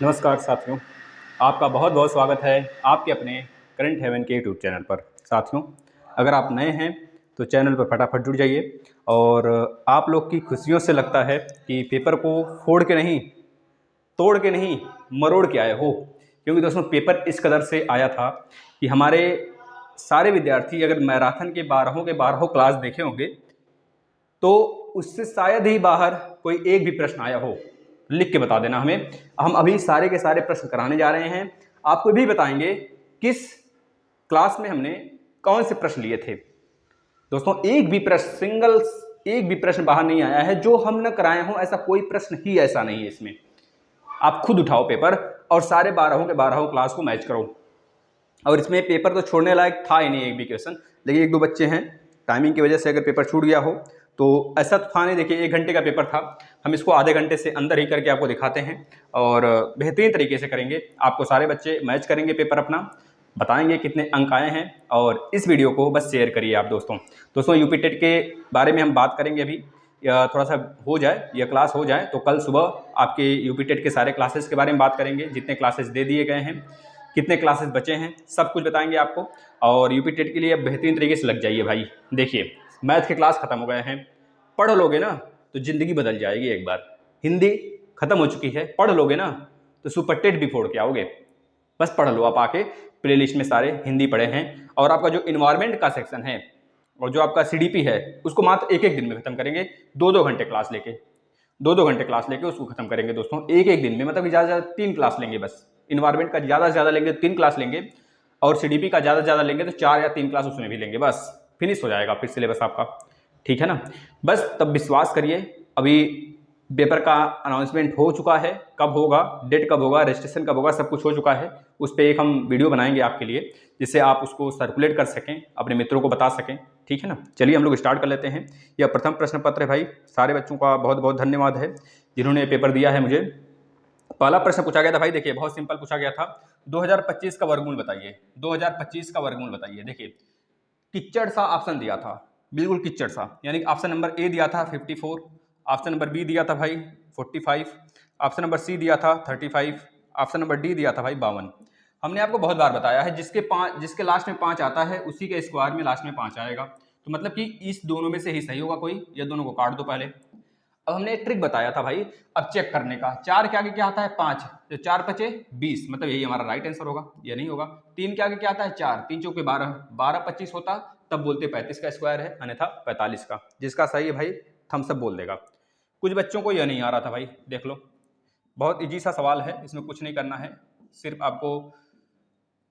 नमस्कार साथियों, आपका बहुत बहुत स्वागत है आपके अपने करंट हेवन के यूट्यूब चैनल पर। साथियों, अगर आप नए हैं तो चैनल पर फटाफट जुड़ जाइए। और आप लोग की खुशियों से लगता है कि पेपर को फोड़ के नहीं, तोड़ के नहीं, मरोड़ के आए हो। क्योंकि दोस्तों पेपर इस कदर से आया था कि हमारे सारे विद्यार्थी अगर मैराथन के 12 क्लास देखे होंगे तो उससे शायद ही बाहर कोई एक भी प्रश्न आया हो। लिख के बता देना हमें। हम अभी सारे के सारे प्रश्न कराने जा रहे हैं। आपको भी बताएंगे किस क्लास में हमने कौन से प्रश्न लिए थे। दोस्तों एक भी प्रश्न, एक भी प्रश्न बाहर नहीं आया है जो हम न कराए हों। ऐसा कोई प्रश्न ही ऐसा नहीं है इसमें। आप खुद उठाओ पेपर और सारे 12 क्लास को मैच करो। और इसमें पेपर तो छोड़ने लायक था ही नहीं एक भी क्वेश्चन, लेकिन एक दो बच्चे हैं टाइमिंग की वजह से अगर पेपर छूट गया हो तो ऐसा तो था नहीं। देखिए 1 घंटे का पेपर था, हम इसको आधे घंटे से अंदर ही करके आपको दिखाते हैं और बेहतरीन तरीके से करेंगे। आपको सारे बच्चे मैच करेंगे पेपर अपना, बताएंगे कितने अंक आए हैं। और इस वीडियो को बस शेयर करिए आप दोस्तों यूपी टेट के बारे में हम बात करेंगे अभी। या थोड़ा सा हो जाए, यह क्लास हो जाए तो कल सुबह आपके यूपी टेट के सारे क्लासेस के बारे में बात करेंगे। जितने क्लासेस दे दिए गए हैं, कितने क्लासेस बचे हैं, सब कुछ बताएंगे आपको। और यूपी टेट के लिए अब बेहतरीन तरीके से लग जाइए भाई। देखिए मैथ के क्लास खत्म हो गए हैं, पढ़ लोगे ना तो जिंदगी बदल जाएगी। एक बार हिंदी खत्म हो चुकी है, पढ़ लोगे ना तो सुपर टेट भी फोड़ के आओगे। बस पढ़ लो आप आके, प्लेलिस्ट में सारे हिंदी पढ़े हैं। और आपका जो इन्वायरमेंट का सेक्शन है और जो आपका सीडीपी है उसको मात्र एक एक दिन में खत्म करेंगे। 2-2 घंटे क्लास लेके, 2-2 घंटे क्लास लेके उसको खत्म करेंगे दोस्तों एक एक दिन में। मतलब ज़्यादा से ज़्यादा 3 क्लास लेंगे बस। इन्वायरमेंट का ज़्यादा से ज़्यादा लेंगे 3 क्लास लेंगे, और सीडीपी का ज़्यादा से ज़्यादा लेंगे तो 4 या 3 क्लास उसमें भी लेंगे। बस फिनिश हो जाएगा फिर सिलेबस आपका, ठीक है ना। बस तब विश्वास करिए। अभी पेपर का अनाउंसमेंट हो चुका है, कब होगा, डेट कब होगा, रजिस्ट्रेशन कब होगा, सब कुछ हो चुका है। उस पर एक हम वीडियो बनाएंगे आपके लिए जिससे आप उसको सर्कुलेट कर सकें, अपने मित्रों को बता सकें, ठीक है ना। चलिए हम लोग स्टार्ट कर लेते हैं। यह प्रथम प्रश्न पत्र है भाई। सारे बच्चों का बहुत बहुत धन्यवाद है जिन्होंने पेपर दिया है मुझे। पहला प्रश्न पूछा गया था भाई, देखिए बहुत सिंपल पूछा गया था। 2025 का वर्गमूल बताइए। 2025 का वर्गमूल बताइए। देखिए किच्चड़ सा ऑप्शन दिया था, बिल्कुल किच्चड़ सा। यानी ऑप्शन नंबर ए दिया था 54, ऑप्शन नंबर बी दिया था भाई 45, ऑप्शन नंबर सी दिया था 35, ऑप्शन नंबर डी दिया था भाई 52। हमने आपको बहुत बार बताया है जिसके लास्ट में 5 आता है उसी के स्क्वायर में लास्ट में 5 आएगा। तो मतलब कि इस दोनों में से ही सही होगा कोई, या दोनों को काट दो पहले। अब हमने एक ट्रिक बताया था भाई अब चेक करने का। 4 के आगे क्या आता है 5, तो 4 पचे 20, मतलब यही हमारा राइट आंसर होगा। ये नहीं होगा। 3 के आगे क्या आता है 4, 3 चौके 12, 12 25 होता तब बोलते 35 का स्क्वायर है, अन्यथा 45 का। जिसका सही है भाई थम्स अप बोल देगा। कुछ बच्चों को यह नहीं आ रहा था भाई, देख लो। बहुत इजी सा सवाल है, इसमें कुछ नहीं करना है। सिर्फ आपको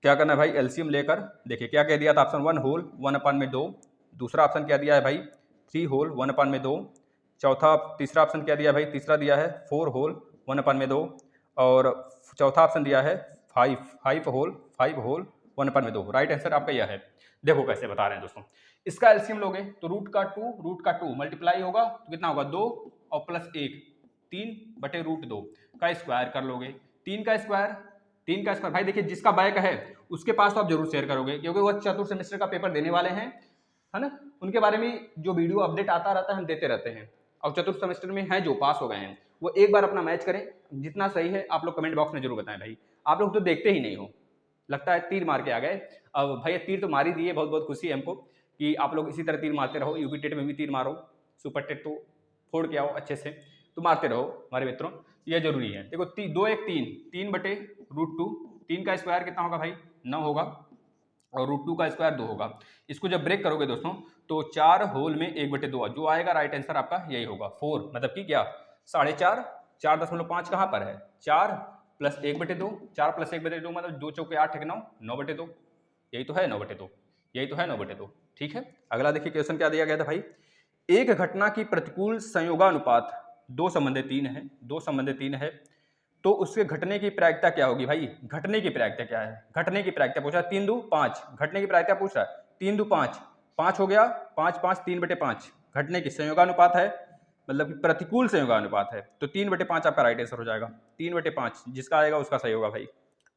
क्या करना है भाई, एलसीएम लेकर। देखिए क्या कह दिया था, ऑप्शन 1 होल 1/2। दूसरा ऑप्शन क्या दिया है भाई 3 होल 1/2। चौथा तीसरा ऑप्शन क्या दिया भाई, तीसरा दिया है 4 होल 1/2। और चौथा ऑप्शन दिया है 5 होल 1/2। राइट आंसर आपका यह है। देखो कैसे बता रहे हैं दोस्तों। इसका एलसीएम लोगे तो रूट का 2 मल्टीप्लाई होगा तो कितना होगा 2 और प्लस 1, 3/√2 का स्क्वायर कर लोगे। 3 का स्क्वायर भाई। देखिए जिसका बैक है उसके पास तो आप जरूर शेयर करोगे क्योंकि वो चतुर्थ सेमेस्टर का पेपर देने वाले हैं, है ना। उनके बारे में जो वीडियो अपडेट आता रहता है हम देते रहते हैं। और चतुर्थ सेमेस्टर में है जो पास हो गए हैं वो एक बार अपना मैच करें। जितना सही है आप लोग कमेंट बॉक्स में जरूर बताएं भाई। आप लोग तो देखते ही नहीं हो, लगता है तीर मार के आ गए। अब भैया तीर तो मार ही दिए, बहुत बहुत खुशी है हमको कि आप लोग इसी तरह तीर मारते रहो। यूपी टेट में भी तीर मारो, सुपर टेट तो फोड़ के आओ अच्छे से, तो मारते रहो हमारे मित्रों, यह जरूरी है। देखो 2 1 3, 3/√2। 3 का स्क्वायर कितना होगा भाई 9 होगा, और √2 का स्क्वायर 2 होगा। इसको जब ब्रेक करोगे दोस्तों तो 4 होल में 1/2 जो आएगा राइट आंसर आपका यही होगा 4। मतलब कि क्या 4.5, 4.5 कहाँ पर है 4 प्लस 1/2, 4 प्लस 1/2 मतलब 2 चौके 8 9, 9/2। यही तो है 9/2, यही तो है 9/2, ठीक है। अगला देखिए क्वेश्चन क्या दिया गया था भाई। एक घटना की प्रतिकूल संयोगानुपात 2 संबंधे 3 है, 2 संबंधे 3 है, तो उसके घटने की प्रायिकता क्या होगी भाई। घटने की प्रायिकता क्या है, घटने की प्रायिकता पूछा 3 2 5। घटने की प्रायिकता पूछ रहा है 3 2 5, 5 हो गया 5 5 3/5। घटने की संयोगानुपात है, मतलब कि प्रतिकूल संयोगानुपात है, तो 3/5 आपका राइट आंसर हो जाएगा। 3/5 जिसका आएगा उसका सही होगा भाई।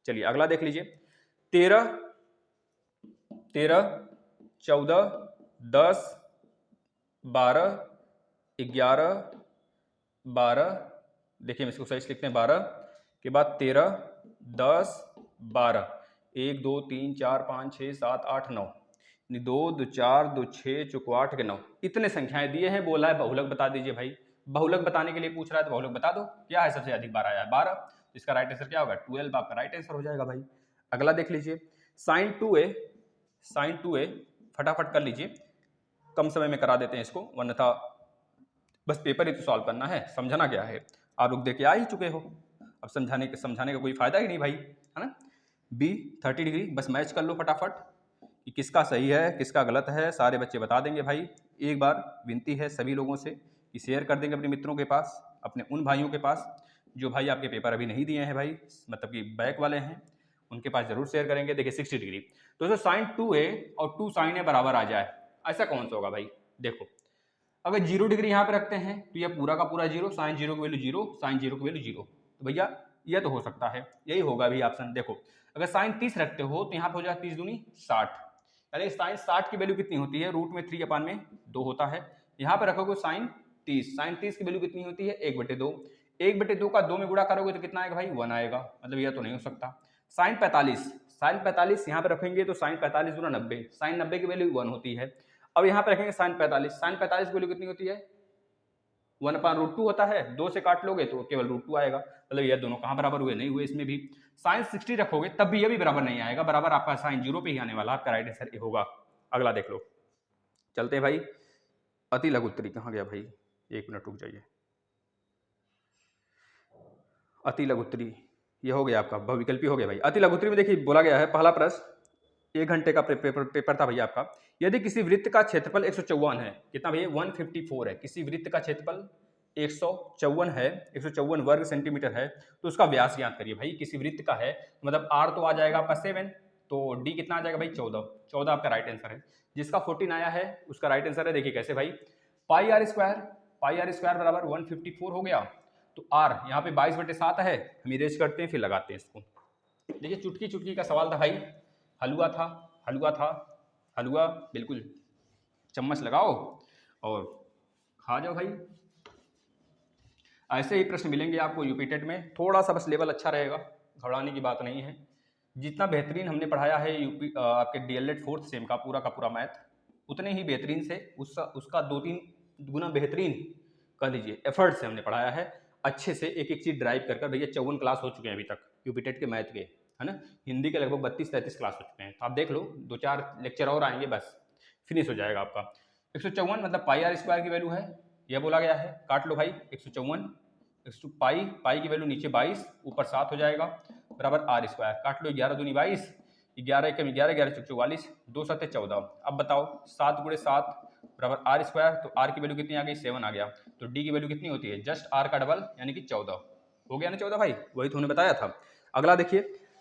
चलिए अगला देख लीजिए। 13 13 14 10, 12, 11, 12, देखिए हम इसको सही से लिखते हैं 12 के बाद 13, 10, 12, 1 2 3 4 5 6 7 8 9, 2 2 4 2 6 चौको 8 के 9, इतने संख्याएं दिए हैं। बोला है बहुलक बता दीजिए भाई। बहुलक बताने के लिए पूछ रहा है तो बहुलक बता दो। क्या है सबसे अधिक? 12 आया, 12। इसका राइट आंसर क्या होगा? 12 आपका राइट आंसर हो जाएगा भाई। अगला देख लीजिए साइन 2a। साइन 2a फटाफट कर लीजिए, कम समय में करा देते हैं इसको, वरना था बस पेपर ही तो सॉल्व करना है, समझना क्या है। आप लोग देख के आ ही चुके हो, अब समझाने का कोई फायदा ही नहीं भाई, है ना। बी 30 डिग्री बस मैच कर लो फटाफट कि किसका सही है किसका गलत है, सारे बच्चे बता देंगे भाई। एक बार विनती है सभी लोगों से कि शेयर कर देंगे अपने मित्रों के पास, अपने उन भाइयों के पास जो भाई आपके पेपर अभी नहीं दिए हैं भाई, मतलब कि बैक वाले हैं, उनके पास जरूर शेयर करेंगे। देखिए 60 डिग्री तो साइन 2a और 2 sin a बराबर आ जाए, ऐसा कौन सा होगा भाई? देखो अगर 0 डिग्री यहाँ पे रखते हैं तो यह पूरा का पूरा 0, साइन 0 की वैल्यू 0, साइन 0 की वैल्यू 0, तो भैया यह तो हो सकता है, यही होगा भी ऑप्शन। देखो अगर साइन 30 रखते हो तो यहाँ पे हो जाए 30 दूनी 60, यानी साइन 60 की वैल्यू कितनी होती है? रूट में 3/2 होता है। यहाँ पे रखोगे साइन 30, साइन 30 की वैल्यू कितनी होती है? 1/2। 1/2 का 2 में गुणा करोगे तो कितना आएगा भाई? 1 आएगा, मतलब यह तो नहीं हो सकता। साइन 45, साइन 45 यहाँ पे रखेंगे तो साइन 45 गुना 90, साइन 90 की वैल्यू 1 होती है। अब यहाँ पे रखेंगे साइन 45, साइन 45 की वैल्यू कितनी होती है? 1/√2 होता है, 2 से काट लोगे तो केवल √2 आएगा, मतलब ये दोनों कहाँ बराबर हुए? नहीं हुए। इसमें भी साइन 60 रखोगे तब भी ये भी बराबर नहीं आएगा, बराबर आपका साइन 0 पे ही आने वाला, आपका राइट आंसर होगा। अगला देख लो, चलते हैं भाई। अति लघुत्तरी कहाँ गया भाई? 1 मिनट रुक जाइए। अति लघुत्तरी ये हो गया आपका, बहुविकल्पी हो गया भाई। अति लघुत्तरी में देखिए बोला गया है, पहला प्रश्न 1 घंटे का पेपर था भैया आपका। यदि किसी वृत्त का क्षेत्रफल 154 है, कितना भैया? 154 है। किसी वृत्त का क्षेत्रफल 154 है, 154 वर्ग सेंटीमीटर है, तो उसका व्यास ज्ञात करिए भाई। किसी वृत्त का है मतलब आर तो आ जाएगा आपका 7, तो डी कितना आ जाएगा भाई? 14। 14 आपका राइट आंसर है। जिसका 14 आया है उसका राइट आंसर है। देखिए कैसे भाई, पाई आर स्क्वायर बराबर 154 हो गया, तो आर यहाँ पे 22/7 है, हम इरेज करते हैं फिर लगाते हैं इसको। देखिए चुटकी चुटकी का सवाल था भाई, हलवा था, हलवा बिल्कुल, चम्मच लगाओ और खा जाओ भाई। ऐसे ही प्रश्न मिलेंगे आपको यूपी टेट में, थोड़ा सा बस लेवल अच्छा रहेगा, घबराने की बात नहीं है। जितना बेहतरीन हमने पढ़ाया है यूपी आपके डीएलएड 4th सेम का पूरा मैथ, उतने ही बेहतरीन से उसका 2-3 गुना बेहतरीन कह लीजिए एफर्ट से हमने पढ़ाया है, अच्छे से एक एक चीज़ ड्राइव कर भैया 54 क्लास हो चुके हैं अभी तक यूपी टेट के मैथ के, है ना। हिंदी के लगभग 32-33 क्लास हो चुके हैं, तो आप देख लो 2-4 लेक्चर और आएंगे बस फिनिश हो जाएगा आपका। 154 मतलब पाई आर स्क्वायर की वैल्यू है, यह बोला गया है, काट लो भाई। 154 पाई की वैल्यू नीचे 22 ऊपर 7 हो जाएगा, बराबर आर स्क्वायर, काट लो। 11 दूनी 22, 11 कम 11, 11 चौक 44, 2 7 14। अब बताओ 7 × 7 बराबर आर स्क्वायर, तो आर की वैल्यू कितनी आ गई? 7 आ गया, तो डी की वैल्यू कितनी होती है? जस्ट आर का डबल यानी कि 14 हो गया ना 14 भाई, वही तो हमने बताया था। अगला देखिए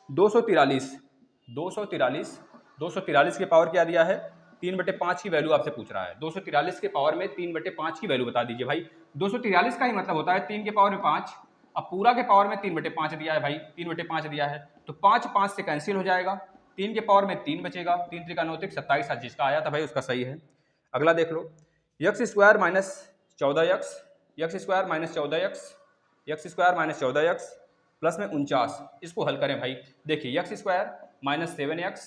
243 के पावर क्या दिया है? 3/5 की वैल्यू आपसे पूछ रहा है। 243 के पावर में 3/5 की वैल्यू बता दीजिए भाई। 243 का ही मतलब होता है 3 के पावर में 5, अब पूरा के पावर में 3/5 दिया है भाई, 3/5 दिया है तो 5 5 से कैंसिल हो जाएगा, 3 के पावर में 3 बचेगा, 3 3 9 27, जिसका आया था भाई उसका सही है। अगला देख लो, x² - 14x, प्लस में 49, इसको हल करें भाई। देखिए x² - 7x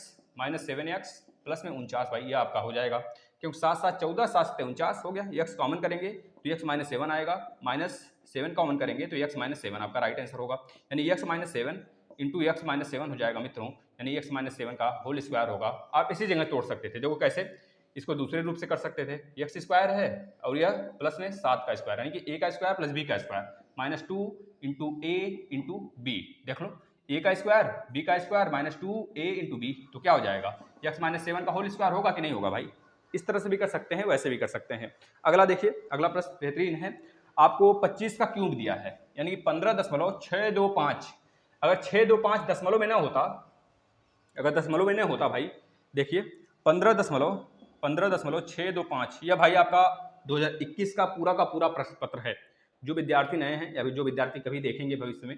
प्लस में 49 भाई, ये आपका हो जाएगा, क्योंकि 7 7 14, 7 7 49 हो गया। x कॉमन करेंगे तो x - 7 आएगा, -7 कॉमन करेंगे तो x - 7 आपका राइट आंसर होगा, यानी x - 7 इंटू x - 7 हो जाएगा मित्रों, यानी x - 7 का होल स्क्वायर होगा। आप इसी जगह तोड़ सकते थे, देखो कैसे, इसको दूसरे रूप से कर सकते थे, x² है और यह प्लस में 7 का स्क्वायर, यानी कि a का स्क्वायर प्लस b का square, -2 into a into B, देख लो a का स्क्वायर b का स्क्वायर -2a इंटू बी, तो क्या हो जाएगा? x - 7 का होल स्क्वायर होगा कि नहीं होगा भाई? इस तरह से भी कर सकते हैं, वैसे भी कर सकते हैं। अगला देखिए, अगला प्रश्न बेहतरीन है, आपको 25 का क्यूब दिया है, यानी कि 15.625, अगर 625 दशमलव में ना होता, अगर दशमलव में नहीं होता भाई, देखिए 15.625, यह भाई आपका 2021 का पूरा प्रश्न पत्र है। जो विद्यार्थी नए हैं या जो विद्यार्थी कभी देखेंगे भविष्य में,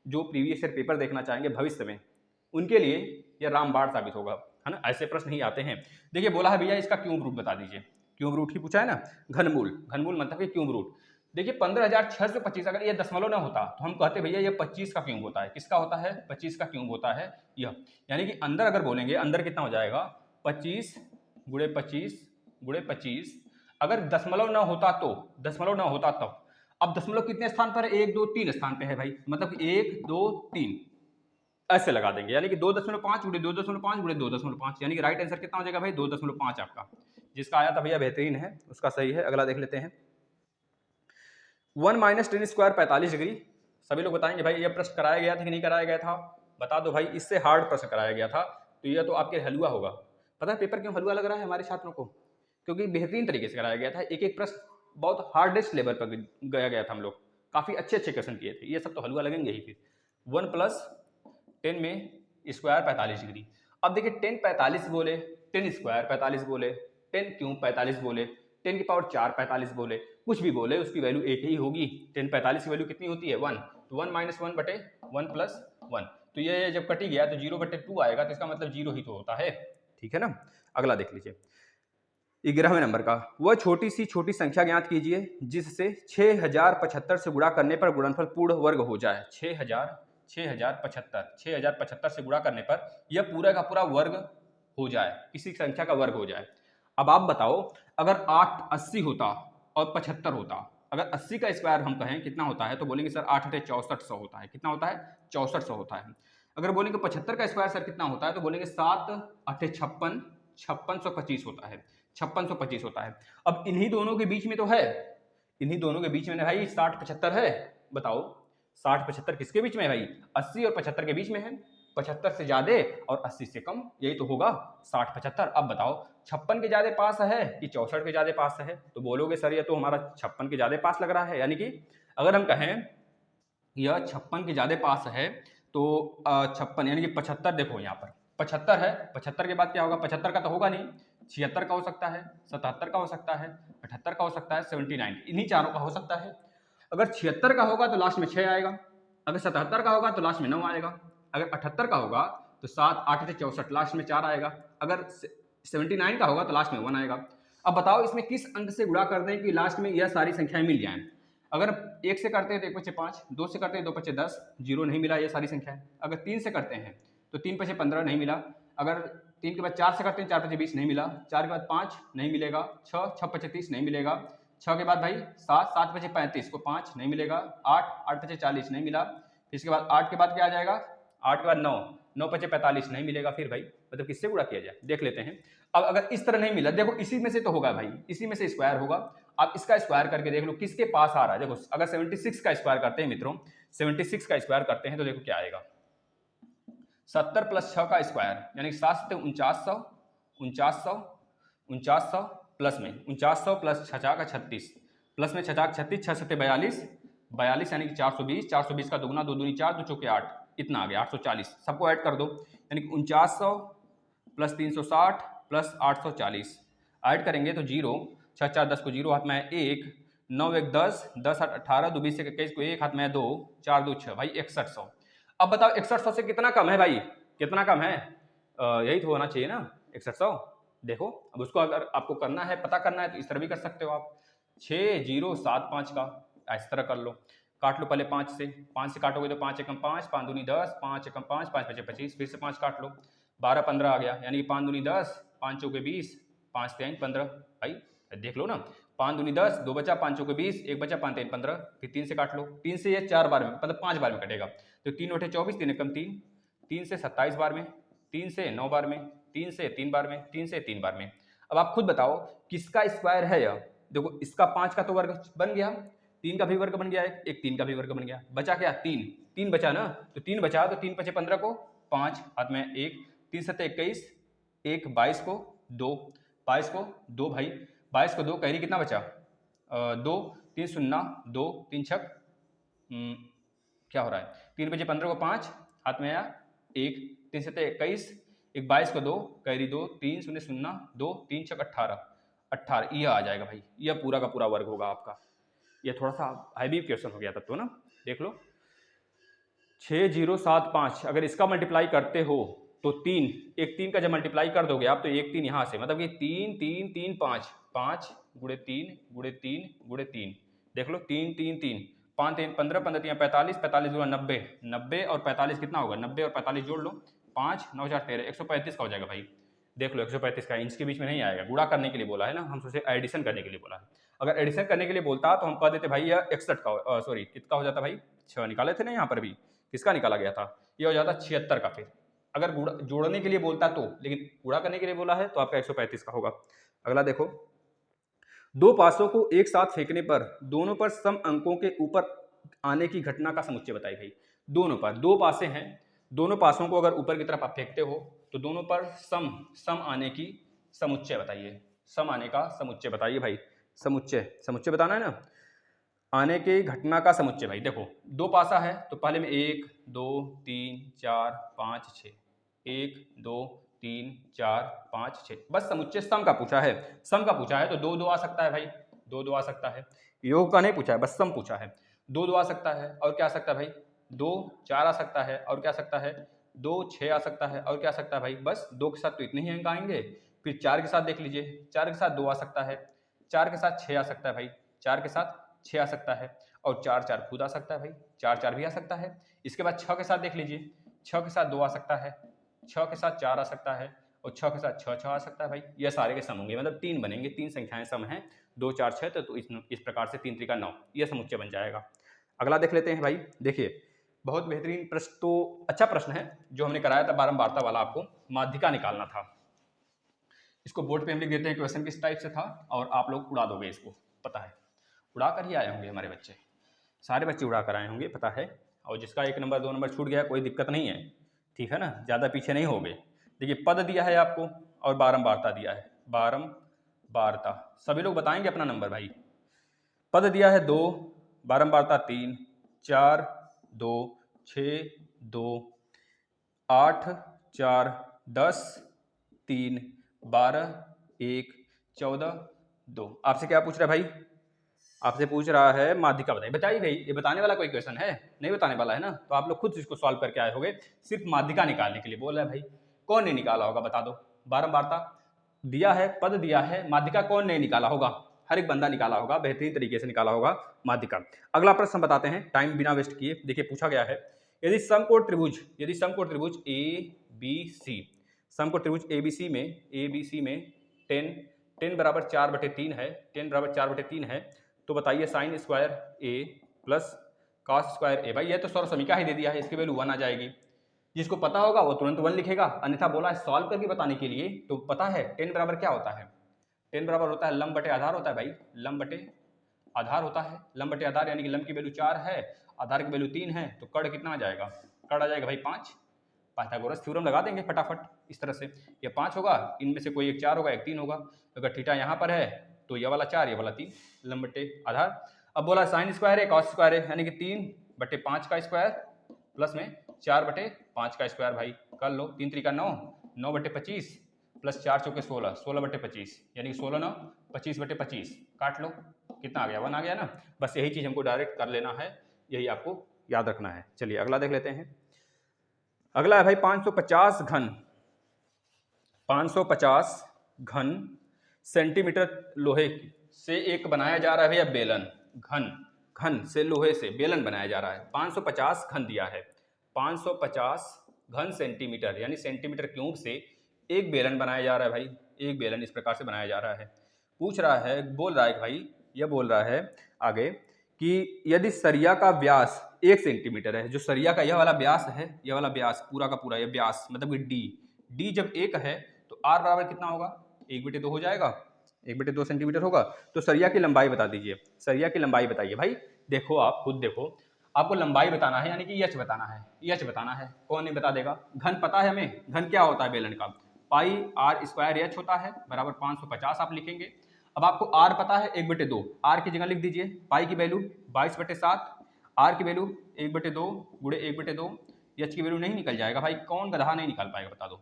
जो प्रीवियस ईयर पेपर देखना चाहेंगे भविष्य में, उनके लिए यह रामबाण साबित होगा। है ना, ऐसे प्रश्न ही आते हैं। देखिए बोला है भैया इसका क्यूब रूट बता दीजिए, क्यूब रूट ही पूछा है ना, घनमूल, घनमूल मतलब कि क्यूब रूट। देखिए 15,625 अगर ये दशमलव ना होता तो हम कहते भैया ये 25 का क्यूब होता है। किसका होता है? 25 का क्यूब होता है यह। यानी कि अंदर अगर बोलेंगे, अंदर कितना हो जाएगा? 25 गुणे 25 गुणे 25। अगर दशमलव ना होता तो, दशमलव ना होता तब। अब दशमलव कितने स्थान पर है? 1 2 3 स्थान पे है भाई, मतलब 1 2 3 ऐसे लगा देंगे। यानी कि 2.5 गुणे 2.5 गुणे 2.5, यानी कि राइट आंसर कितना हो जाएगा भाई? 2.5 आपका। जिसका आया था भैया बेहतरीन है, उसका सही है। अगला देख लेते हैं। 1 माइनस टेन स्क्वायर 45 डिग्री। सभी लोग बताएंगे भाई ये प्रश्न कराया गया था कि नहीं कराया गया था? बता दो भाई, इससे हार्ड प्रश्न कराया गया था तो यह तो आपके हलवा होगा। पता है पेपर क्यों हलवा लग रहा है हमारे छात्रों को? क्योंकि बेहतरीन तरीके से कराया गया था। एक एक प्रश्न बहुत हार्डेस्ट लेवल पर गया था। हम लोग काफी अच्छे अच्छे क्वेश्चन किए थे। ये सब तो हलवा लगेंगे ही। फिर 1 प्लस 10 में स्क्वायर 45 डिग्री। अब देखिए 10 45 बोले, 10 स्क्वायर 45 बोले, 10 क्यूब 45 बोले, 10 की पावर 4 45 बोले, कुछ भी बोले उसकी वैल्यू एक ही होगी। 10 45 की वैल्यू कितनी होती है? 1। तो 1 माइनस 1 बटे 1 प्लस 1। तो ये जब कटी गया तो 0 बटे 2 आएगा, तो इसका मतलब 0 ही तो होता है। ठीक है ना। अगला देख लीजिए 11वें नंबर का। वह छोटी सी छोटी संख्या ज्ञात कीजिए जिससे 6075 से गुणा करने पर गुणनफल पूर्ण वर्ग हो जाए। 6075 से गुणा करने पर यह पूरा का पूरा वर्ग हो जाए, किसी संख्या का वर्ग हो जाए। अब आप बताओ, अगर 8 80 होता और 75 होता, अगर 80 का स्क्वायर हम कहें कितना होता है तो बोलेंगे सर 8 × 6400 होता है। कितना होता है? 6400 होता है। अगर बोलेंगे 75 का स्क्वायर सर कितना होता है तो बोलेंगे 7 8 56 5625 होता है। 5625 होता है। अब इन्हीं दोनों के बीच में तो है, इन्हीं दोनों के बीच में भाई 60 75 है। बताओ 60 75 किसके बीच में है भाई? 80 और 75 के बीच में है। 75 से ज्यादा और 80 से कम, यही तो होगा 60 75। अब बताओ 56 के ज्यादा पास है कि 64 के ज्यादा पास है? तो बोलोगे सर ये तो हमारा 56 के ज्यादा पास लग रहा है। यानी कि अगर हम कहें यह 56 के ज्यादा पास है तो 56 यानी कि 75, देखो यहाँ पर 75 है, 75 के बाद क्या होगा? 75 का तो होगा नहीं, 76 का हो सकता है, 77 का हो सकता है, 78 का हो सकता है, 79, इन्हीं चारों का हो सकता है। अगर 76 का होगा तो लास्ट में 6 आएगा, अगर 77 का होगा तो लास्ट में 9 आएगा, अगर 78 का होगा तो 7 8 से 64 लास्ट में 4 आएगा, अगर 79 का होगा तो लास्ट में 1 आएगा। अब बताओ इसमें किस अंक से गुणा कर दें कि लास्ट में यह सारी संख्याएं मिल जाएं? अगर 1 से करते हैं तो 1 बचे 5, 2 से करते हैं 2 बचे 10, 0 नहीं मिला ये सारी संख्या है। अगर 3 से करते हैं तो 3 बचे 15 नहीं मिला। अगर 3 के बाद 4 से करते हैं 4 बचे 20 नहीं मिला। 4 के बाद 5 नहीं मिलेगा। 6 6 बचे 30 नहीं मिलेगा। 6 के बाद भाई 7 7 बचे 35 को 5 नहीं मिलेगा। 8 8 बचे 40 नहीं मिला। फिर इसके बाद 8 के बाद क्या आ जाएगा? 8 के बाद 9 9 बचे 45 नहीं मिलेगा। फिर भाई मतलब किससे गुणा किया जाए देख लेते हैं। अब अगर इस तरह नहीं मिला, देखो इसी में से तो होगा भाई, इसी में से स्क्वायर होगा। आप इसका स्क्वायर करके देख लो किसके पास आ रहा है। देखो अगर 76 का स्क्वायर करते हैं मित्रों, 76 का स्क्वायर करते हैं तो देखो क्या आएगा? 70 प्लस 6 का स्क्वायर यानी 7 से 4900, 4900 4900 प्लस में 4900 प्लस 6 का 36 प्लस में 6 36 6 7 42 42 यानी कि 420, 420 का दुगना 2 दूनी 4 2 चौके 8, इतना आ गया 840। सबको ऐड कर दो यानी कि 4900 प्लस 360 प्लस 840 ऐड करेंगे तो 0 6 4 10 को 0 हाथ में 1 9 1 10 10 8 18 2 20 21 को 1 हाथ में 2 4 2 6 भाई 6100। अब बताओ 6100 से कितना कम है भाई? कितना कम है? यही तो होना चाहिए ना 6100। देखो अब उसको अगर आपको करना है, पता करना है तो इस तरह भी कर सकते हो आप। 6075 का इस तरह कर लो, काट लो पहले 5 से, 5 से काटोगे तो 5 एकम 5 5 दूनी 10 5 एकम 5 5 बचे 25, फिर से 5 काट लो 12 15 आ गया यानी कि 5 दूनी 10 5 चौके 20 5 3 15। भाई देख लो ना, 5 दूनी 10 2 बचा 5 चौके 20 1 बचा 5 3 15, फिर 3 से काट लो। 3 से ये 4 बार में मतलब 5 बार में कटेगा तो 3 बटे 24 3 एकम 3, 3 से 27 बार में, 3 से 9 बार में, 3 से 3 बार में, 3 से 3 बार में। अब आप खुद बताओ किसका स्क्वायर है यह? देखो इसका 5 का तो वर्ग बन गया, 3 का भी वर्ग बन गया, एक 3 का भी वर्ग बन गया, बचा क्या? 3 3 बचा ना, तो 3 बचा तो 3 5 15 को 5 हाथ में 1 3 7 21 1 22 को 2 22 को 2 भाई 22 को 2 कैरी कितना बचा? 2 3 शून्य 2 3 छक क्या हो रहा है? 3 बजे 15 को 5 हाथ में आया 1 3 7 21 1 22 को 2 कैरी 2 3 शून्य शून्य 2 3 छक 18 18 यह आ जाएगा भाई, यह पूरा का पूरा वर्ग होगा आपका। यह थोड़ा सा हैवी क्वेश्चन हो गया तब तो ना। देख लो 6075 अगर इसका मल्टीप्लाई करते हो तो 3, एक 3 का जब मल्टीप्लाई कर दोगे आप तो एक 3 यहाँ से, मतलब कि 3 3 3 5, 5 गुणे 3 गुणे 3 गुणे 3, देख लो 3 3 3 5 3 15 15 3 45, 45 गुणा 90, 90 और 45 कितना होगा, 90 और 45 जोड़ लो, 5 9 4 13, 135 का हो जाएगा भाई। देख लो 135 का, इंच के बीच में नहीं आएगा, गुणा करने के लिए बोला है ना, हम सोचे एडिशन करने के लिए बोला है। अगर एडिशन करने के लिए बोलता तो हम कह देते भाई यह 61 का, सॉरी कितना हो जाता भाई, 6 निकाले थे ना यहाँ पर भी, किसका निकाला गया था, ये हो जाता 76 का। फिर अगर जोड़ने के लिए बोलता तो, लेकिन गुणा करने के लिए बोला है तो आपका 135 का होगा। अगला देखो, दो पासों को एक साथ फेंकने पर दोनों पर सम अंकों के ऊपर आने की घटना का समुच्चय बताइए भाई। दोनों पर, दो पासे हैं, दोनों पासों को अगर ऊपर की तरफ आप फेंकते हो तो दोनों पर सम आने की समुच्चय बताइए, सम आने का समुच्चय बताइए भाई। समुच्चय बताना है ना, आने की घटना का समुच्चय भाई। देखो दो पासा है तो पहले में 1 2 3 4 5 6, 1 2 3 4 5 6, बस समुच्चय सम का पूछा है, सम का पूछा है तो 2 2 आ सकता है भाई, 2 2 आ सकता है। योग का नहीं पूछा है, बस सम पूछा है। 2 2 आ सकता है, और क्या आ सकता है भाई, 2 4 आ सकता है, और क्या आ सकता है, 2 6 आ सकता है, और क्या आ सकता है भाई, बस 2 के साथ तो इतने ही अंक आएंगे। फिर 4 के साथ देख लीजिए, 4 के साथ 2 आ सकता है, 4 के साथ 6 आ सकता है भाई, 4 के साथ 6 आ सकता है, और 4 4 खुद आ सकता है भाई, 4 4 भी आ सकता है। इसके बाद 6 के साथ देख लीजिए, 6 के साथ 2 आ सकता है, 6 के साथ 4 आ सकता है, और 6 के साथ 6 6 आ सकता है भाई। ये सारे के सम होंगे, मतलब 3 बनेंगे, 3 संख्याएं सम हैं, 2 4 6, तो इस प्रकार से 3 3 9, ये समुच्चय बन जाएगा। अगला देख लेते हैं भाई। देखिए बहुत बेहतरीन प्रश्न, तो अच्छा प्रश्न है जो हमने कराया था बारंबारता वाला, आपको माध्यिका निकालना था। इसको बोर्ड पे हम लिख देते हैं क्वेश्चन किस टाइप से था, और आप लोग उड़ा दोगे इसको, पता है उड़ा कर ही आए होंगे हमारे बच्चे, सारे बच्चे उड़ा कर आए होंगे, पता है। और जिसका 1 नंबर 2 नंबर छूट गया कोई दिक्कत नहीं है, ठीक है ना, ज़्यादा पीछे नहीं हो गए। देखिए पद दिया है आपको और बारंबारता दिया है, बारंबारता सभी लोग बताएंगे अपना नंबर भाई। पद दिया है 2, बारंबारता 3, 4 2 6 2 8 4 10 3 12 1 14 2। आपसे क्या पूछ रहा है भाई, आपसे पूछ रहा है माध्यिका बताइए। बताई गई, ये बताने वाला कोई क्वेश्चन है नहीं, बताने वाला है ना, तो आप लोग खुद इसको सॉल्व करके आए होगे। सिर्फ माध्यिका निकालने के लिए बोल रहा है भाई, कौन नहीं निकाला होगा बता दो। बारंबारता दिया है, पद दिया है, माध्यिका कौन नहीं निकाला होगा, हर एक बंदा निकाला होगा, बेहतरीन तरीके से निकाला होगा माध्यिका। अगला प्रश्न बताते हैं टाइम बिना वेस्ट किए। देखिए पूछा गया है, यदि समकोण त्रिभुज ए बी सी, समकोण त्रिभुज ए बी सी में 10 बराबर 4/3 है, 10 बराबर 4/3 है, तो बताइए साइन स्क्वायर ए प्लस कॉस स्क्वायर ए। भाई ये तो सौर समीकरण ही दे दिया है, इसकी वैल्यू 1 आ जाएगी। जिसको पता होगा वो तुरंत 1 लिखेगा, अन्यथा बोला है सॉल्व करके बताने के लिए, तो पता है 10 बराबर क्या होता है, 10 बराबर होता है लंब बटे आधार होता है भाई, लंब बटे आधार होता है, लंब बटे आधार, यानी कि लंब की वैल्यू 4 है, आधार की वैल्यू 3 है, तो कड़ कितना आ जाएगा, कड़ आ जाएगा भाई 5। पाइथागोरस थ्योरम लगा देंगे फटाफट इस तरह से, ये 5 होगा, इनमें से कोई एक 4 होगा, एक 3 होगा, अगर थीटा यहाँ पर है तो ये वाला 4 ये वाला 3, लंब बटे आधार। अब बोला साइन स्क्वायर है कॉस स्क्वायर है, यानी कि 3/5 का स्क्वायर प्लस में 4/5 का स्क्वायर। भाई कर लो, 3 3 9, 9/25 प्लस 4 चौके 16, 16/25, यानी कि 16 9 25/25, काट लो, कितना आ गया, 1 आ गया ना। बस यही चीज़ हमको डायरेक्ट कर लेना है, यही आपको याद रखना है। चलिए अगला देख लेते हैं। अगला है भाई 550 घन, 550 घन सेंटीमीटर लोहे से एक बनाया जा रहा है भैया बेलन, घन से लोहे से बेलन बनाया जा रहा है, 550 घन दिया है, 550 घन सेंटीमीटर यानी सेंटीमीटर क्यूब से एक बेलन बनाया जा रहा है भाई, एक बेलन इस प्रकार से बनाया जा रहा है। पूछ रहा है, बोल रहा है भाई, यह बोल रहा है आगे कि यदि सरिया का व्यास 1 सेंटीमीटर है, जो सरिया का यह वाला व्यास है, यह वाला व्यास पूरा का पूरा, यह व्यास मतलब कि डी जब 1 है तो आर बराबर कितना होगा, 1/2 हो जाएगा, 1/2 सेंटीमीटर होगा। तो सरिया की लंबाई बता दीजिए, सरिया की लंबाई बताइए भाई। देखो आप खुद देखो, आपको लंबाई बताना है, यानी कि यच बताना है, यच बताना है, कौन नहीं बता देगा। घन पता है हमें, घन क्या होता है बेलन का, पाई आर स्क्वायर एच होता है, बराबर 550 आप लिखेंगे। अब आपको आर पता है 1/2, आर की जगह लिख दीजिए पाई की वैल्यू 22/7, आर की वैल्यू 1/2 गुणे 1/2, एच की वैल्यू नहीं निकल जाएगा भाई, कौन गधा नहीं निकाल पाएगा बता दो,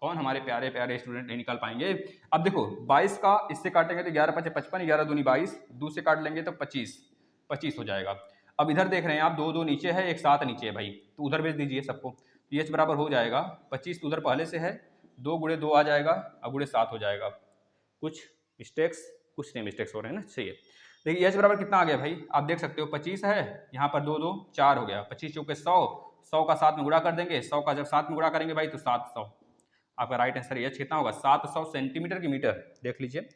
कौन हमारे प्यारे प्यारे स्टूडेंट नहीं निकाल पाएंगे। अब देखो 22 का इससे काटेंगे तो 11 5 55, 11 दूनी 22, 2 से काट लेंगे तो 25 हो जाएगा। अब इधर देख रहे हैं आप 2 2 नीचे है, एक 7 नीचे है भाई, तो उधर भेज दीजिए सबको, एच बराबर हो जाएगा 25 तो उधर पहले से है, 2 गुणे 2 आ जाएगा, अब गुणे 7 हो जाएगा। कुछ मिस्टेक्स, कुछ नहीं मिस्टेक्स हो रहे हैं ना, सही है। देखिए एच बराबर कितना आ गया भाई, आप देख सकते हो 25 है, यहाँ पर 2 2 4 हो गया, 25 चौके 100, 100 का 7 में गुणा कर देंगे, 100 का जब 7 में गुणा करेंगे भाई तो 700। आपका राइट आंसर एच कितना होगा 700 सेंटीमीटर की मीटर। देख लीजिए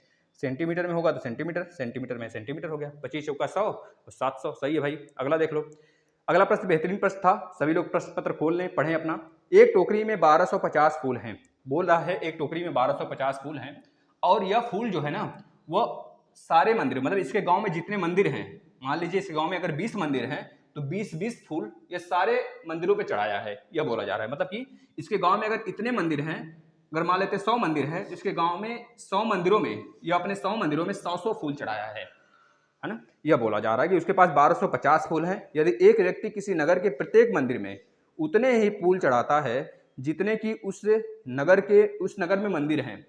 सेंटीमीटर में होगा तो सेंटीमीटर, सेंटीमीटर में सेंटीमीटर हो गया, 25 चौका 100 और 700, सही है भाई। अगला देख लो। अगला प्रश्न बेहतरीन प्रश्न था, सभी लोग प्रश्न पत्र खोल लें, पढ़ें अपना। एक टोकरी में 1250 फूल हैं, बोल रहा है एक टोकरी में 1250 फूल हैं, और यह फूल जो है ना वो सारे मंदिर, मतलब इसके गांव में जितने मंदिर हैं, मान लीजिए इस गांव में अगर 20 मंदिर हैं तो 20-20 फूल ये सारे मंदिरों पे चढ़ाया है, यह बोला जा रहा है। मतलब कि इसके गांव में अगर इतने मंदिर हैं, अगर मान लेते 100 मंदिर है, जिसके गांव में 100 मंदिरों में यह अपने 100 मंदिरों में 100 फूल चढ़ाया है ना। यह बोला जा रहा है कि उसके पास 1250 फूल हैं। यदि एक व्यक्ति किसी नगर के प्रत्येक मंदिर में उतने ही फूल चढ़ाता है जितने कि उस नगर में मंदिर हैं,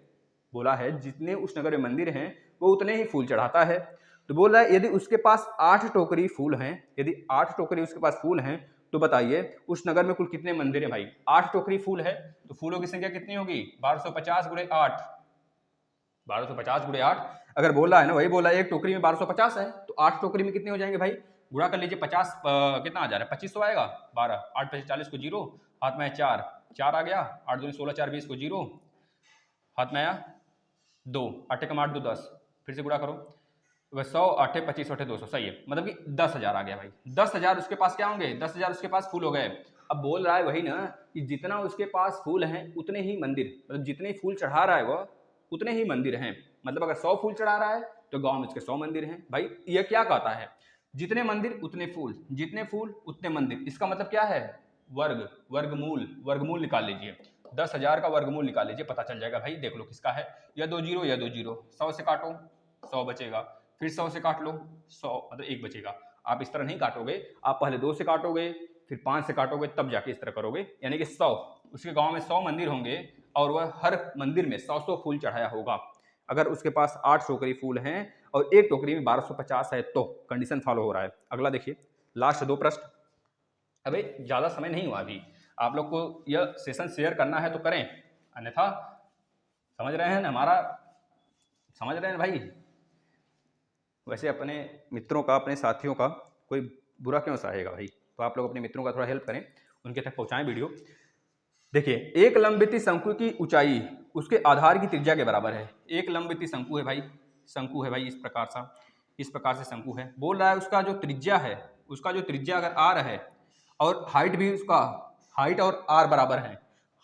बोला है जितने उस नगर में मंदिर हैं वो उतने ही फूल चढ़ाता है। तो बोल रहा है यदि उसके पास 8 टोकरी फूल हैं, यदि 8 टोकरी उसके पास फूल हैं तो बताइए उस नगर में कुल कितने मंदिर हैं भाई। 8 टोकरी फूल है तो फूलों की संख्या कितनी होगी 1250 गुणे 8, 1250 गुणे 8। अगर बोला है ना, वही बोला है एक टोकरी में 1250 है तो 8 टोकरी में कितने हो जाएंगे भाई, गुणा कर लीजिए। 50 कितना आ जा रहा है 2500 आएगा, 12 8 25 40 को 0, हाथ में 4 4 आ गया, 8 दूनी 16 4 20 को 0, हाथ में आया 2, 8 कम 8 2 10, फिर से गुणा करो, 100 8 25 8 200, सही है। मतलब कि 10,000 आ गया भाई, 10,000 उसके पास क्या होंगे, 10,000 उसके पास फूल हो गए। अब बोल रहा है वही ना कि जितना उसके पास फूल हैं उतने ही मंदिर, मतलब जितने फूल चढ़ा रहा है वह उतने ही मंदिर हैं। मतलब अगर 100 फूल चढ़ा रहा है तो गांव में उसके 100 मंदिर हैं भाई। यह क्या कहता है, जितने मंदिर उतने फूल, जितने फूल उतने मंदिर। इसका मतलब क्या है, वर्ग, वर्गमूल, वर्गमूल निकाल लीजिए। 10,000 का वर्गमूल निकाल लीजिए, पता चल जाएगा भाई। देख लो किसका है, यह 2 जीरो, यह 2 जीरो, 100 से काटो 100 बचेगा, फिर 100 से काट लो 100, मतलब 1 बचेगा। आप इस तरह नहीं काटोगे, आप पहले 2 से काटोगे फिर 5 से काटोगे तब जाके इस तरह करोगे। यानी कि 100, उसके गांव में 100 मंदिर होंगे और वह हर मंदिर में 100 फूल चढ़ाया होगा। अगर उसके पास 8 टोकरी फूल हैं और एक टोकरी में 1250 है तो कंडीशन फॉलो हो रहा है। अगला देखिए, लास्ट 2 प्रश्न। अबे ज़्यादा समय नहीं हुआ अभी, आप लोग को यह सेशन शेयर करना है तो करें, अन्यथा समझ रहे हैं ना हमारा, समझ रहे हैं भाई। वैसे अपने मित्रों का, अपने साथियों का कोई बुरा क्यों सहेगा भाई, तो आप लोग अपने मित्रों का थोड़ा हेल्प करें, उनके तक पहुंचाएं वीडियो। देखिए एक लंबवृत्तीय शंकु की ऊंचाई उसके आधार की त्रिज्या के बराबर है। एक लंबवृत्तीय शंकु है भाई, शंकु है भाई, इस प्रकार से शंकु है। बोल रहा है उसका जो त्रिज्या है, उसका जो त्रिज्या अगर आर है और हाइट भी उसका, हाइट और आर बराबर है,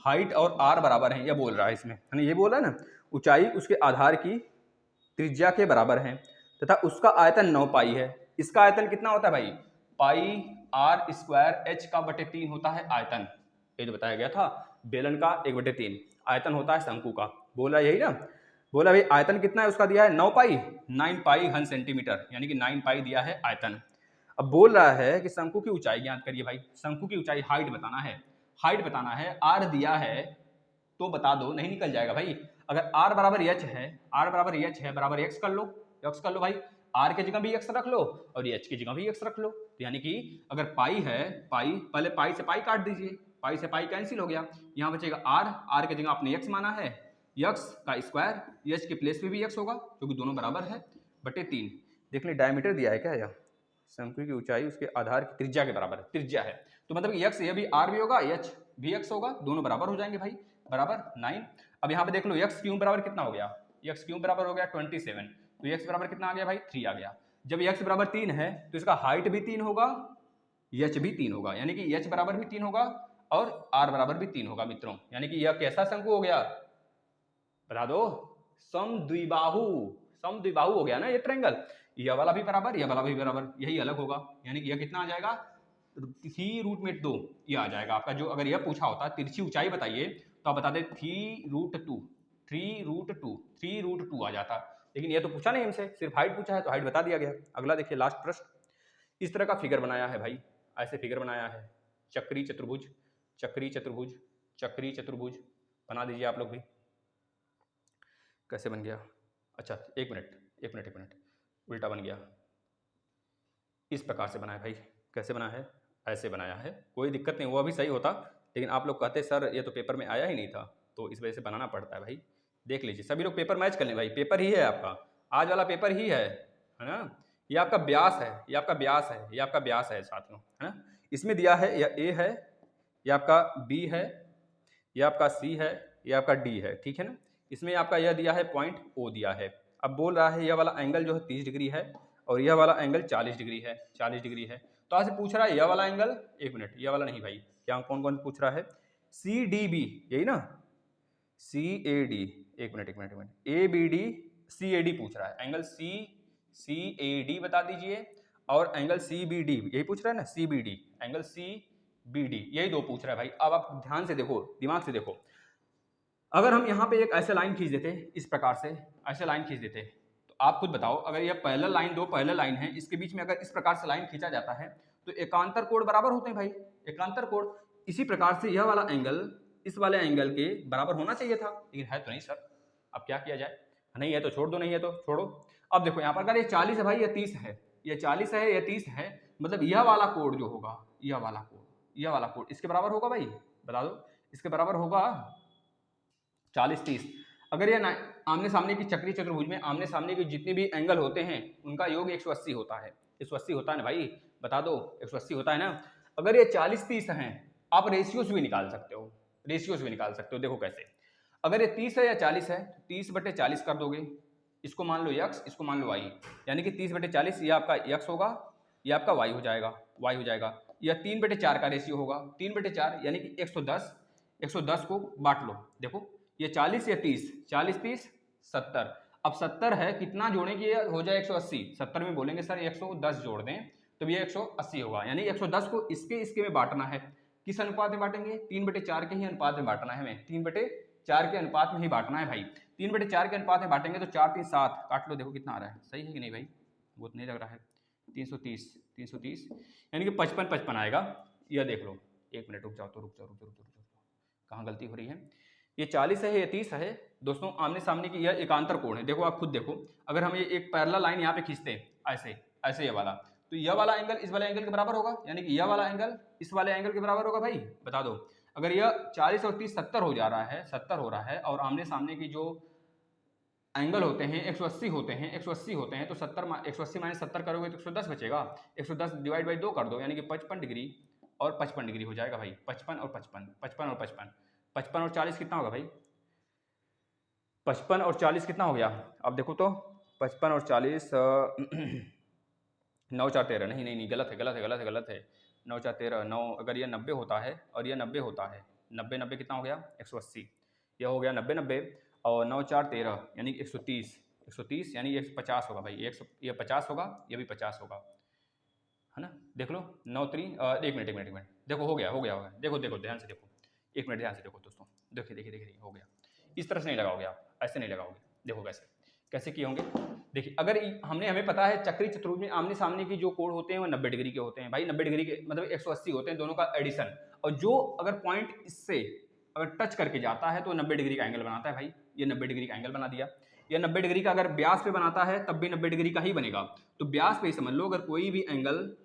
हाइट और आर बराबर है, यह बोल रहा है इसमें, है ना, ये बोल रहा है ना, ऊंचाई उसके आधार की त्रिज्या के बराबर है तथा उसका आयतन 9 पाई है। इसका आयतन कितना होता है भाई, पाई आर स्क्वायर एच का बटे 3 होता है आयतन। ये जो बताया गया था बेलन का 1/3 आयतन होता है शंकु का। बोला यही ना, बोला भाई आयतन कितना है उसका दिया है 9 पाई, 9 पाई घन सेंटीमीटर, यानी कि 9 पाई दिया है आयतन। अब बोल रहा है कि शंकु की ऊंचाई ज्ञात करिए भाई। शंकु की ऊंचाई, हाइट बताना है, हाइट बताना है। आर दिया है तो बता दो, नहीं निकल जाएगा भाई। अगर आर बराबर एच है, आर बराबर एच है, बराबर एक्स कर लो, एक्स कर लो भाई। आर के जगह भी एक्स रख लो और एच की जगह भी एक्स रख लो। तो यानी कि अगर पाई है, पाई पहले पाई से पाई काट दीजिए, पाई से पाई कैंसिल हो गया, यहाँ बचेगा आर, आर के जगह आपने एक्स माना है, एक्स का स्क्वायर, एच के प्लेस पे भी एक्स होगा क्योंकि दोनों बराबर है, बटे 3। देख ले डायमीटर दिया है क्या, यह शंकु की ऊंचाई उसके आधार की त्रिज्या के बराबर है, त्रिज्या है तो मतलब एक्स, ये भी आर भी होगा, एच भी एक्स होगा, दोनों बराबर हो जाएंगे भाई, बराबर 9। अब यहाँ पे देख लो एक्स क्यूब बराबर कितना हो गया, एक्स क्यूब बराबर हो गया 27, तो एक्स बराबर कितना आ गया भाई 3 आ गया। जब एक्स बराबर 3 है तो इसका हाइट भी 3 होगा, एच भी 3 होगा, यानी कि एच बराबर भी 3 होगा और आर बराबर भी 3 होगा मित्रों। यानी कि यह कैसा शंकु हो गया बता दो, समद्विबाहु, समद्विबाहु हो गया ना ये ट्रायंगल। यह वाला भी बराबर, यह वाला भी बराबर, यही अलग होगा, यानी कि यह कितना आ जाएगा 3√2 ये आ जाएगा आपका। जो अगर यह पूछा होता तिरछी ऊंचाई बताइए तो आप बता दें 3√2, 3√2, 3√2 आ जाता, लेकिन यह तो पूछा नहीं हमसे, सिर्फ हाइट पूछा है तो हाइट बता दिया गया। अगला देखिए लास्ट प्रश्न। इस तरह का फिगर बनाया है भाई, ऐसे फिगर बनाया है, चक्री चतुर्भुज, चक्री चतुर्भुज, चक्री चतुर्भुज बना दीजिए आप लोग भी। कैसे बन गया, अच्छा एक मिनट, उल्टा बन गया। इस प्रकार से बना है भाई, कैसे बना है, ऐसे बनाया है, कोई दिक्कत नहीं, वो अभी सही होता लेकिन आप लोग कहते सर ये तो पेपर में आया ही नहीं था, तो इस वजह से बनाना पड़ता है भाई। देख लीजिए सभी लोग पेपर मैच कर लें भाई, पेपर ही है आपका, आज वाला पेपर ही है ना। ये आपका ब्यास है, ये आपका ब्यास है, ये आपका ब्यास है साथियों, है ना। इसमें दिया है या ए है, ये आपका बी है, ये आपका सी है, ये आपका डी है, ठीक है ना। इसमें आपका यह दिया है पॉइंट ओ दिया है। अब बोल रहा है यह वाला एंगल जो है 30 डिग्री है और यह वाला एंगल 40 डिग्री है, 40 डिग्री है। तो आज से पूछ रहा है यह वाला एंगल, एक मिनट, यह वाला नहीं भाई, क्या कौन कौन पूछ रहा है, सी डी बी, यही ना, सी ए डी, एक मिनट एक मिनट एक minute, A B D C A D पूछ रहा है, एंगल सी ए डी बता दीजिए, और एंगल सी बी डी यही पूछ रहा है ना, C B D, angle C B D, यही दो पूछ रहा है भाई। अब आप ध्यान से देखो, दिमाग से देखो, अगर हम यहाँ पे एक ऐसे लाइन खींच देते, इस प्रकार से ऐसे लाइन खींच देते, तो आप खुद बताओ, अगर यह पहला लाइन, दो पहला लाइन है, इसके बीच में अगर इस प्रकार से लाइन खींचा जाता है तो एकांतर कोण बराबर होते हैं भाई, एकांतर कोण। इसी प्रकार से यह वाला एंगल इस वाले एंगल के बराबर होना चाहिए था, लेकिन है तो नहीं सर। अब क्या किया जाए, नहीं है तो छोड़ दो, नहीं है तो छोड़ो। अब देखो यहाँ पर अगर ये 40 है भाई, ये 30 है, ये 40 है, ये 30 है, मतलब यह वाला कोण जो होगा, यह वाला कोण, यह वाला कोण इसके बराबर होगा भाई, बता दो, इसके बराबर होगा 40 30। अगर ये आमने सामने की चक्री चतुर्भुज में आमने सामने के जितने भी एंगल होते हैं उनका योग 180 होता है, 180 होता है ना भाई, बता दो 180 होता है ना। अगर ये 40 30 हैं, आप रेशियोज भी निकाल सकते हो, रेशियोज भी निकाल सकते हो। देखो कैसे, अगर ये 30 है या 40 है, 30/40 कर दोगे, इसको मान लो x, इसको मान लो y, यानी कि 30/40 ये आपका x होगा, ये आपका y हो जाएगा, y हो जाएगा। यह 3/4 का रेशियो होगा, 3/4 यानी कि 110, 110 को बांट लो, देखो ये 40 या 30, 40 30 70। अब 70 है, कितना जोड़ें कि ये हो जाए 180, 70 में बोलेंगे सर 110 जोड़ दें तो ये 180 होगा, यानी 110 को इसके में बांटना है। किस अनुपात में बांटेंगे, 3/4 के ही अनुपात में बांटना है हमें, 3/4 के अनुपात में ही बांटना है भाई। 3/4 के अनुपात में बांटेंगे तो 4 3 7 काट लो, देखो कितना आ रहा है, सही है कि नहीं भाई, वो तो नहीं लग रहा है, 330 330 यानी कि 55 55 आएगा। यह देख लो, एक मिनट रुक जाओ, तो रुक जाओ, कहाँ गलती हो रही है, ये 40 है, ये 30 है दोस्तों, आमने सामने की यह एकांतर कोण है। देखो आप खुद देखो, अगर हम ये एक पैरेलल लाइन यहाँ पे खींचते ऐसे ऐसे, ये वाला, तो यह वाला एंगल इस वाले एंगल के बराबर होगा, यानी कि यह वाला एंगल इस वाले एंगल के बराबर होगा भाई, बता दो। अगर यह 40 और 30 70 हो जा रहा है, 70 हो रहा है, और आमने सामने की जो एंगल होते हैं 180 होते हैं, 180 होते हैं, तो 180 माइनस 70 करोगे तो 110 बचेगा, 110 डिवाइड बाई 2 कर दो, यानी कि 55 डिग्री और 55 डिग्री हो जाएगा भाई, 55 और 55, 55 और 55, 55 और 40 कितना होगा भाई, 55 और 40 कितना हो गया, अब देखो तो 55 और 40 9 4 13, नहीं गलत है, 9 4 13 9, अगर ये 90 होता है और ये 90 होता है, 90 90 कितना हो गया 180, यह हो गया 90 90, और 9 4 13 यानी 130, 130 यानी ये 50 होगा भाई, ये 50 होगा, ये भी 50 होगा, है ना। देख लो 9 3, एक मिनट देखो, हो गया, देखो ध्यान से देखो, एक मिनट ध्यान से देखो दोस्तों, देखिए हो गया। इस तरह से नहीं लगाओगे आप, ऐसे नहीं लगाओगे, देखो कैसे किए होंगे। देखिए अगर हमें पता है चक्री चतुर्भुज में आमने सामने की जो कोण होते हैं वो 90 डिग्री के होते हैं भाई, 90 डिग्री के मतलब 180 होते हैं दोनों का एडिशन, और जो अगर पॉइंट इससे अगर टच करके जाता है तो 90 डिग्री का एंगल बनाता है भाई, ये 90 डिग्री का एंगल बना दिया। ये 90 डिग्री का अगर ब्यास पे बनाता है तब भी 90 डिग्री का ही बनेगा, तो ब्यास पे ही समझ लो, अगर कोई भी एंगल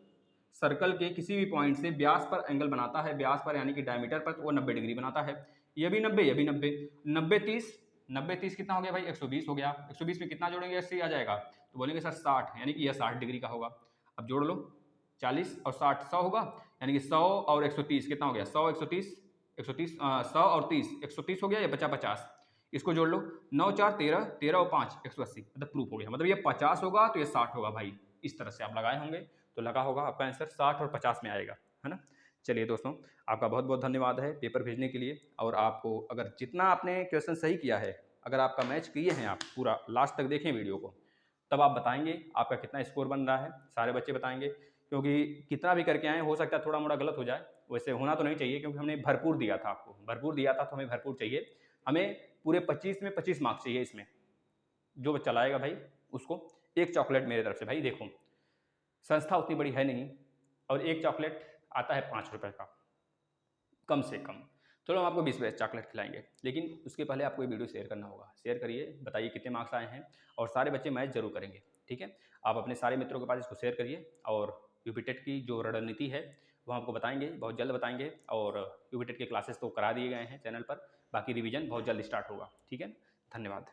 सर्कल के किसी भी पॉइंट से ब्यास पर एंगल बनाता है, ब्यास पर यानी कि डायमीटर पर, तो वो 90 डिग्री बनाता है। ये भी 90, ये भी 90, 90 30, 90 30 कितना हो गया भाई 120 हो गया, 120 में कितना जोड़ेंगे 80 आ जाएगा, तो बोलेंगे सर 60, यानी कि यह 60 डिग्री का होगा। अब जोड़ लो 40 और 60 100 होगा, यानी कि 100 और 130 कितना हो गया, 100 130 130 100 और 30 130 हो गया, या 50 50, इसको जोड़ लो, 9 4 13 13 और 5 180, मतलब प्रूफ हो गया, मतलब ये 50 होगा तो ये 60 होगा भाई। इस तरह से आप लगाए होंगे तो लगा होगा आपका आंसर 60 और 50 में आएगा, है ना। चलिए दोस्तों, आपका बहुत बहुत धन्यवाद है पेपर भेजने के लिए, और आपको अगर जितना आपने क्वेश्चन सही किया है, अगर आपका मैच किए हैं, आप पूरा लास्ट तक देखें वीडियो को, तब आप बताएंगे आपका कितना स्कोर बन रहा है, सारे बच्चे बताएंगे, क्योंकि कितना भी करके आए हो सकता है थोड़ा मोड़ा गलत हो जाए, वैसे होना तो नहीं चाहिए, क्योंकि हमने भरपूर दिया था, आपको भरपूर दिया था तो हमें भरपूर चाहिए, हमें पूरे 25 में 25 मार्क्स चाहिए। इसमें जो बच्चा लाएगा भाई उसको एक चॉकलेट मेरे तरफ से, भाई देखो संस्था उतनी बड़ी है नहीं, और एक चॉकलेट आता है 5 रुपये का कम से कम, चलो हम आपको 20 रुपये चॉकलेट खिलाएंगे, लेकिन उसके पहले आपको ये वीडियो शेयर करना होगा। शेयर करिए, बताइए कितने मार्क्स आए हैं, और सारे बच्चे मैच जरूर करेंगे, ठीक है। आप अपने सारे मित्रों के पास इसको शेयर करिए, और यूपी टेट की जो रणनीति है वो आपको बताएंगे, बहुत जल्द बताएंगे। और यूबीटेट के क्लासेस तो करा दिए गए हैं चैनल पर, बाकी रिवीजन बहुत जल्द स्टार्ट होगा। ठीक है, धन्यवाद।